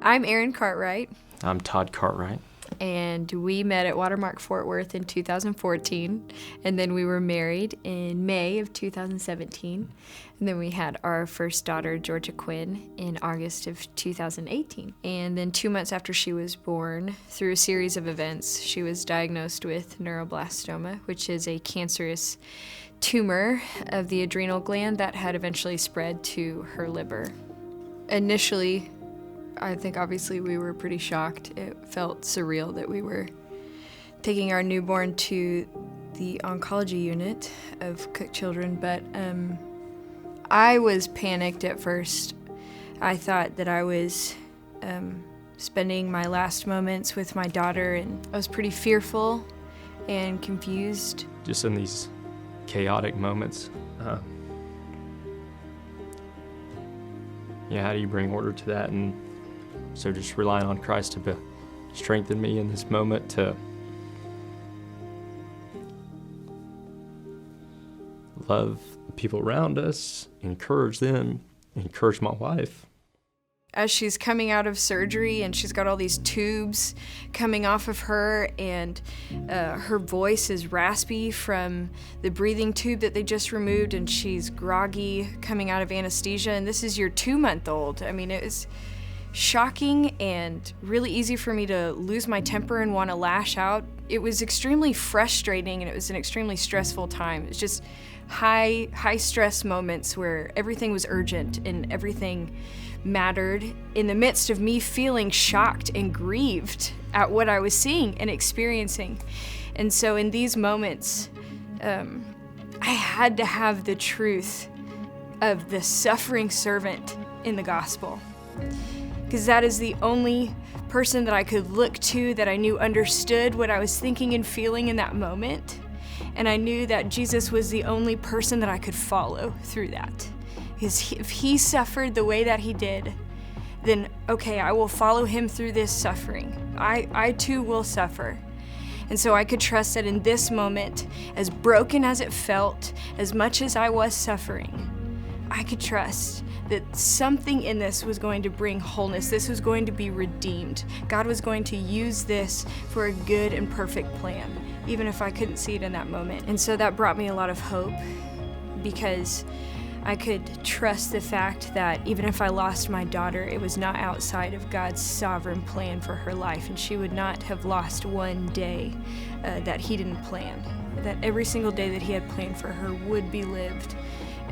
I'm Erin Cartrite. I'm Todd Cartwright. And we met at Watermark Fort Worth in 2014, and then we were married in May of 2017, and then we had our first daughter, Georgia Quinn, in August of 2018. And then 2 months after she was born, through a series of events, she was diagnosed with neuroblastoma, which is a cancerous tumor of the adrenal gland that had eventually spread to her liver. Initially, I think obviously we were pretty shocked. It felt surreal that we were taking our newborn to the oncology unit of Cook Children, but I was panicked at first. I thought that I was spending my last moments with my daughter, and I was pretty fearful and confused. Just in these chaotic moments, how do you bring order to that? And so just relying on Christ to strengthen me in this moment to love the people around us, encourage them, encourage my wife. As she's coming out of surgery and she's got all these tubes coming off of her, and her voice is raspy from the breathing tube that they just removed, and she's groggy coming out of anesthesia, and this is your 2-month-old. I mean, it was shocking and really easy for me to lose my temper and want to lash out. It was extremely frustrating, and it was an extremely stressful time. It's just high stress moments where everything was urgent and everything mattered, in the midst of me feeling shocked and grieved at what I was seeing and experiencing. And so in these moments, I had to have the truth of the suffering servant in the gospel, because that is the only person that I could look to that I knew understood what I was thinking and feeling in that moment. And I knew that Jesus was the only person that I could follow through that. Because if he suffered the way that he did, then okay, I will follow him through this suffering. I too will suffer. And so I could trust that in this moment, as broken as it felt, as much as I was suffering, I could trust that something in this was going to bring wholeness. This was going to be redeemed. God was going to use this for a good and perfect plan, even if I couldn't see it in that moment. And so that brought me a lot of hope, because I could trust the fact that even if I lost my daughter, it was not outside of God's sovereign plan for her life, and she would not have lost one day that he didn't plan, that every single day that he had planned for her would be lived.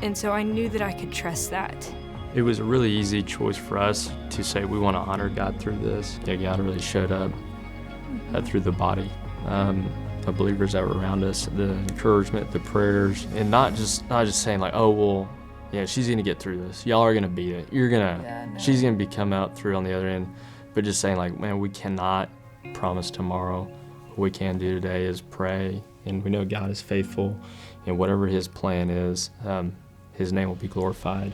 And so I knew that I could trust that. It was a really easy choice for us to say we want to honor God through this. Yeah, God really showed up through the body. The believers that were around us, the encouragement, the prayers, and not just saying like, oh, well, yeah, she's gonna get through this. Y'all are gonna beat it. She's gonna come out through on the other end. But just saying like, man, we cannot promise tomorrow. What we can do today is pray, and we know God is faithful, and whatever his plan is, his name will be glorified.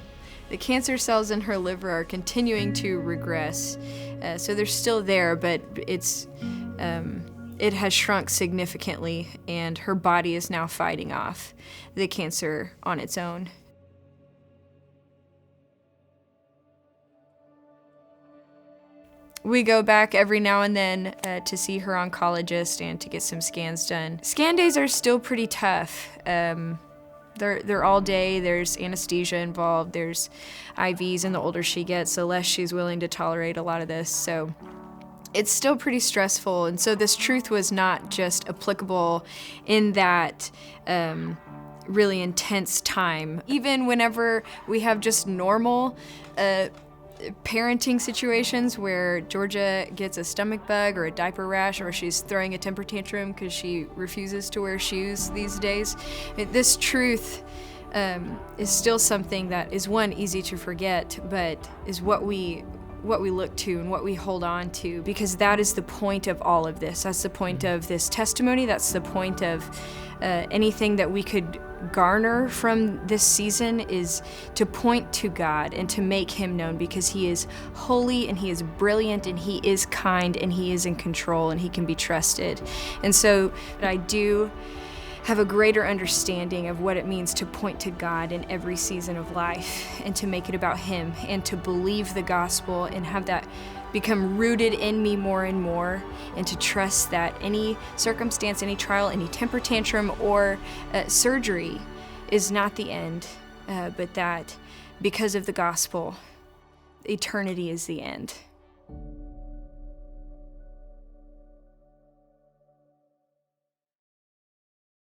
The cancer cells in her liver are continuing to regress. So they're still there, but it has shrunk significantly, and her body is now fighting off the cancer on its own. We go back every now and then to see her oncologist and to get some scans done. Scan days are still pretty tough. They're all day. There's anesthesia involved. There's IVs, and the older she gets, the less she's willing to tolerate a lot of this. So it's still pretty stressful. And so this truth was not just applicable in that really intense time. Even whenever we have just normal parenting situations where Georgia gets a stomach bug or a diaper rash, or she's throwing a temper tantrum because she refuses to wear shoes these days, this truth is still something that is, one, easy to forget, but is what we look to and what we hold on to, because that is the point of all of this. That's the point of this testimony. That's the point of anything that we could garner from this season, is to point to God and to make him known, because he is holy and he is brilliant and he is kind and he is in control and he can be trusted. And so I do have a greater understanding of what it means to point to God in every season of life and to make it about Him and to believe the gospel and have that become rooted in me more and more, and to trust that any circumstance, any trial, any temper tantrum or surgery is not the end, but that because of the gospel, eternity is the end.